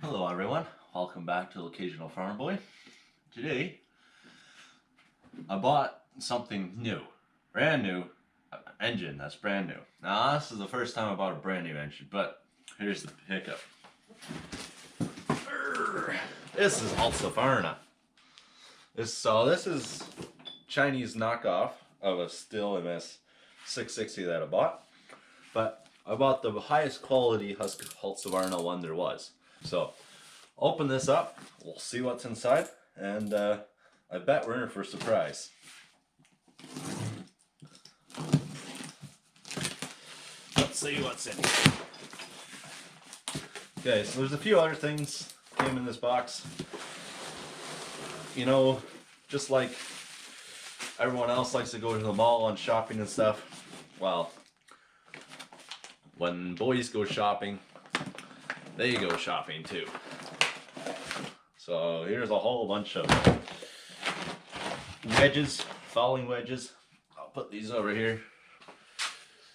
Hello everyone, welcome back to Occasional Farm Boy. Today, I bought something new, brand new, engine that's brand new. Now this is the first time I bought a brand new engine, but here's the hiccup. This is Hozfforma. This is Chinese knockoff of a still MS 660 that I bought, but I bought the highest quality Hozfforma one there was. So, open this up, we'll see what's inside, and I bet we're in for a surprise. Let's see what's in here. Okay, so there's a few other things came in this box. You know, just like everyone else likes to go to the mall on shopping and stuff, well, when boys go shopping, they go shopping too. So here's a whole bunch of wedges, fouling wedges. I'll put these over here.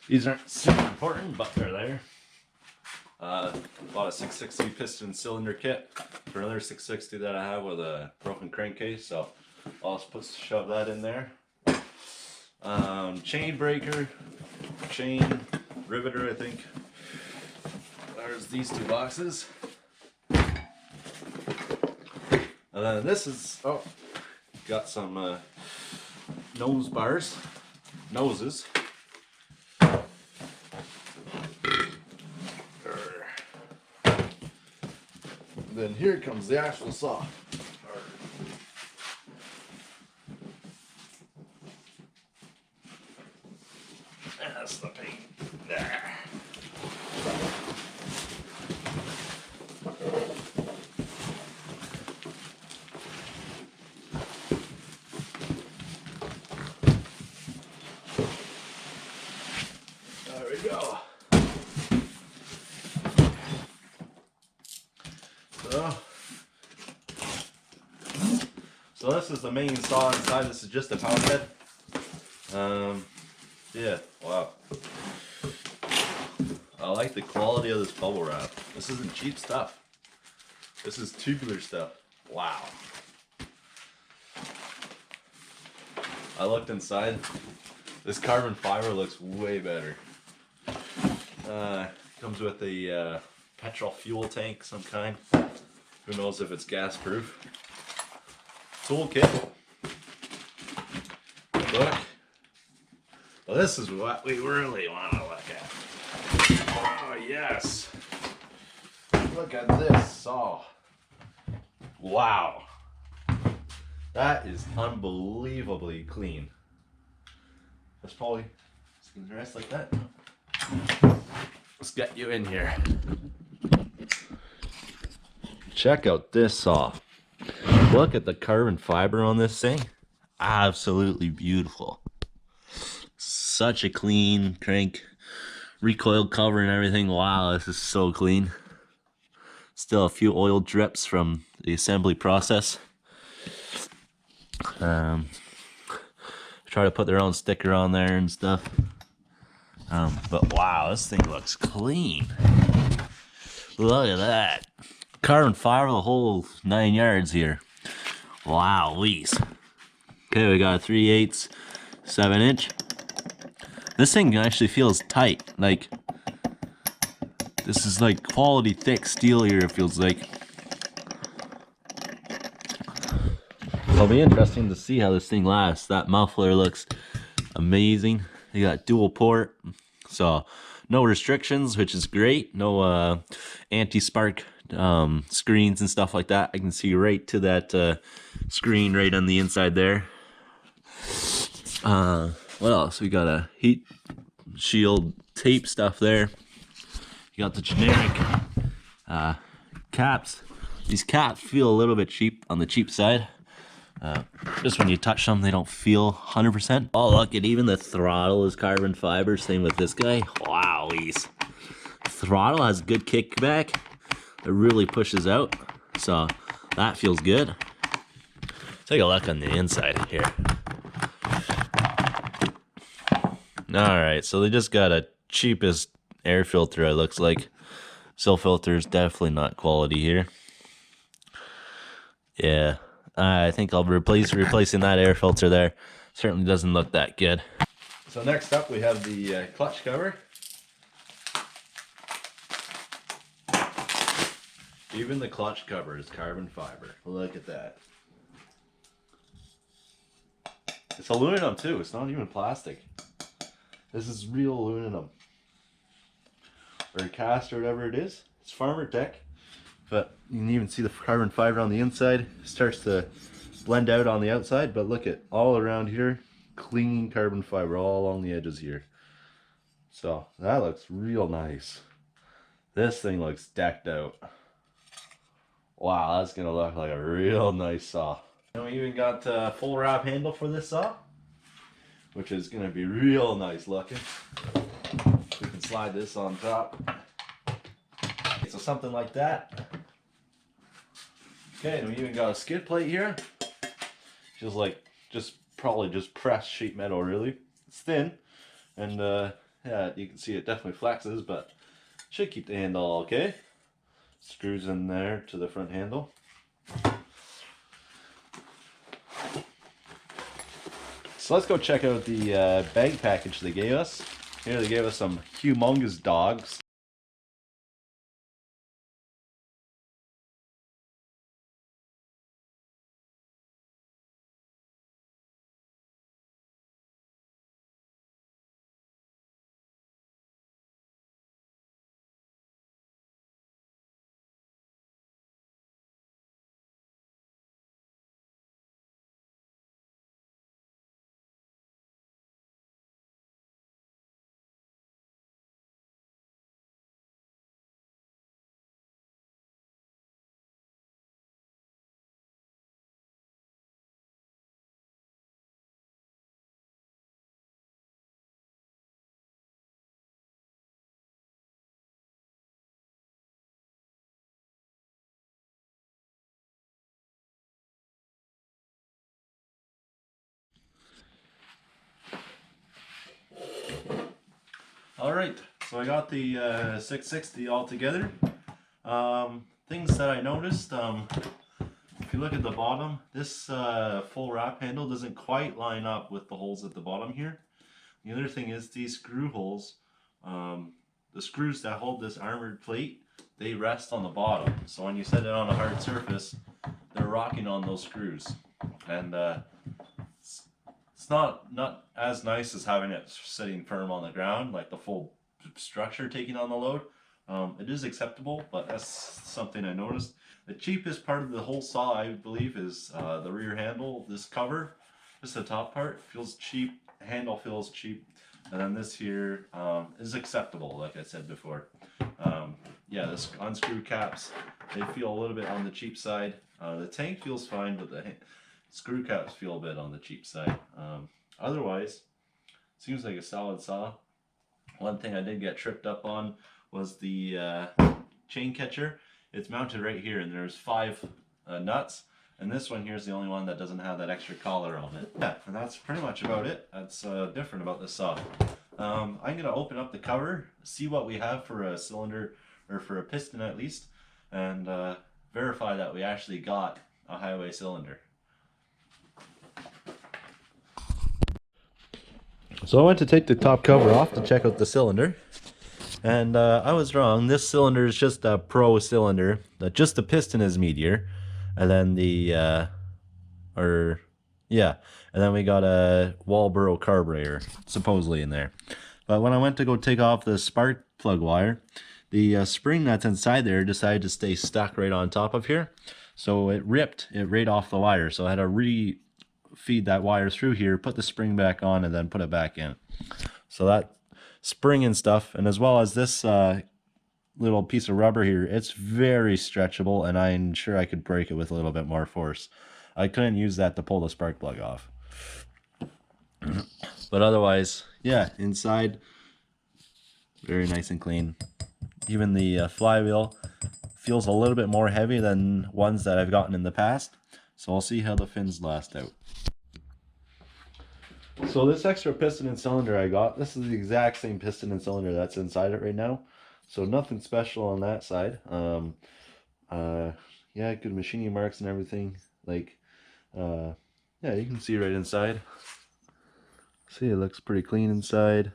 These aren't super important, but they're there. Bought a 660 piston cylinder kit for another 660 that I have with a broken crankcase, so I'll just shove that in there. Chain breaker, chain riveter, I think. There's these two boxes. And then this is, got some noses. Then here comes the actual saw. That's the paint. There. There we go. So this is the main saw inside. This is just a power head. Yeah, wow. I like the quality of this bubble wrap. This isn't cheap stuff. This is tubular stuff. Wow. I looked inside. This carbon fiber looks way better. Comes with a petrol fuel tank, some kind. Who knows if it's gas proof. Toolkit. Book. Well, this is what we really want to look at. Oh, yes. Look at this saw. Wow. That is unbelievably clean. That's probably the rest like that. Let's get you in here. Check out this saw. Look at the carbon fiber on this thing. Absolutely beautiful. Such a clean crank, recoil cover and everything. Wow, this is so clean. Still a few oil drips from the assembly process. Try to put their own sticker on there and stuff. But wow, this thing looks clean. Look at that. Carbon fiber, the whole 9 yards here. Wow, Lease. Okay, we got a 3/8, 7-inch. This thing actually feels tight. Like, this is like quality thick steel here, it feels like. It'll be interesting to see how this thing lasts. That muffler looks amazing. You got dual port, so no restrictions, which is great. No anti-spark screens and stuff like that. I can see right to that screen right on the inside there. What else? We got a heat shield tape stuff there. You got the generic caps. These caps feel a little bit cheap, on the cheap side. Just when you touch them, they don't feel 100%. Oh, look at even the throttle is carbon fiber. Same with this guy. Wow, Lease. Throttle has good kickback. It really pushes out, so that feels good. Take a look on the inside here. Alright, so they just got a cheapest air filter, it looks like. Sill filter is definitely not quality here. Yeah, I think I'll replacing that air filter there. Certainly doesn't look that good. So next up we have the clutch cover. Even the clutch cover is carbon fiber. Look at that. It's aluminum too. It's not even plastic. This is real aluminum. Or cast or whatever it is. It's Farmer Tech. But you can even see the carbon fiber on the inside. It starts to blend out on the outside. But look at all around here. Clean carbon fiber all along the edges here. So that looks real nice. This thing looks decked out. Wow, that's gonna look like a real nice saw. And we even got a full wrap handle for this saw, which is gonna be real nice looking. We can slide this on top. So something like that. Okay, and we even got a skid plate here. Probably just pressed sheet metal really. It's thin, and yeah, you can see it definitely flexes, but should keep the handle okay. Screws in there to the front handle. So let's go check out the bag package they gave us. Here they gave us some humongous dogs. Alright, so I got the 660 all together. Things that I noticed, if you look at the bottom, this full wrap handle doesn't quite line up with the holes at the bottom here. The other thing is these screw holes, the screws that hold this armored plate, they rest on the bottom. So when you set it on a hard surface, they're rocking on those screws. And it's not as nice as having it sitting firm on the ground, like the full structure taking on the load. It is acceptable, but that's something I noticed. The cheapest part of the whole saw, I believe, is the rear handle. This cover, just the top part, feels cheap. Handle feels cheap. And then this here is acceptable, like I said before. Yeah, the unscrew caps, they feel a little bit on the cheap side. The tank feels fine, but the screw caps feel a bit on the cheap side. Otherwise, seems like a solid saw. One thing I did get tripped up on was the chain catcher. It's mounted right here, and there's 5 nuts, and this one here is the only one that doesn't have that extra collar on it. Yeah, and that's pretty much about it. That's different about this saw. I'm gonna open up the cover, see what we have for a cylinder, or for a piston at least, and verify that we actually got a highway cylinder. So I went to take the top cover off to check out the cylinder, and I was wrong. This cylinder is just a pro cylinder. Just the piston is meatier, and then and then we got a Walboro carburetor supposedly in there. But when I went to go take off the spark plug wire, the spring that's inside there decided to stay stuck right on top of here, so it ripped it right off the wire. So I had to feed that wire through here, put the spring back on, and then put it back in. So that spring and stuff, and as well as this little piece of rubber here, it's very stretchable, and I'm sure I could break it with a little bit more force. I couldn't use that to pull the spark plug off. But otherwise, yeah, inside, very nice and clean. Even the flywheel feels a little bit more heavy than ones that I've gotten in the past. So I'll see how the fins last out. So this extra piston and cylinder I got, this is the exact same piston and cylinder that's inside it right now. So nothing special on that side. Yeah, good machining marks and everything. Like, yeah, you can see right inside. See, it looks pretty clean inside.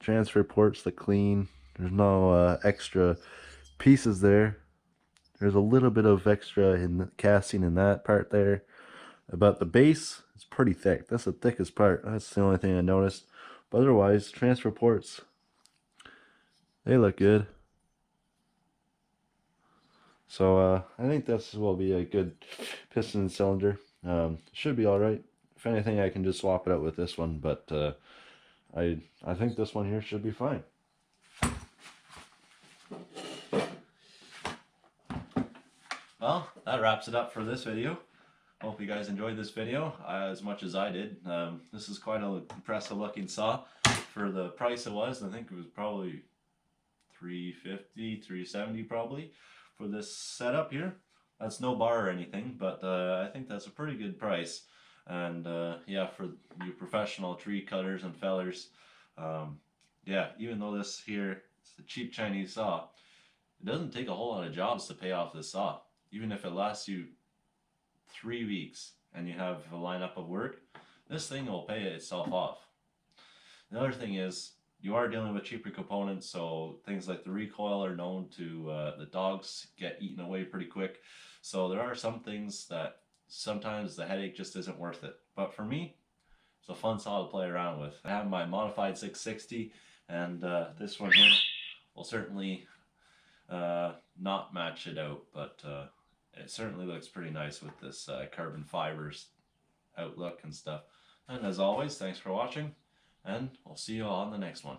Transfer ports look clean. There's no extra pieces there. There's a little bit of extra in the casting in that part there. But the base is pretty thick. That's the thickest part. That's the only thing I noticed. But otherwise, transfer ports, they look good. So I think this will be a good piston cylinder. Should be all right. If anything, I can just swap it out with this one. But I think this one here should be fine. Well, that wraps it up for this video. Hope you guys enjoyed this video as much as I did. This is quite an impressive looking saw for the price it was. I think it was probably $350, $370 probably for this setup here. That's no bar or anything, but I think that's a pretty good price. And yeah, for you professional tree cutters and fellers, yeah, even though this here is a cheap Chinese saw, it doesn't take a whole lot of jobs to pay off this saw. Even if it lasts you 3 weeks and you have a lineup of work, this thing will pay itself off. The other thing is, you are dealing with cheaper components, so things like the recoil are known to, the dogs get eaten away pretty quick. So there are some things that sometimes the headache just isn't worth it. But for me, it's a fun saw to play around with. I have my modified 660, and this one here will certainly not match it out, but it certainly looks pretty nice with this carbon fibers outlook and stuff. And as always, thanks for watching, and I'll see you all on the next one.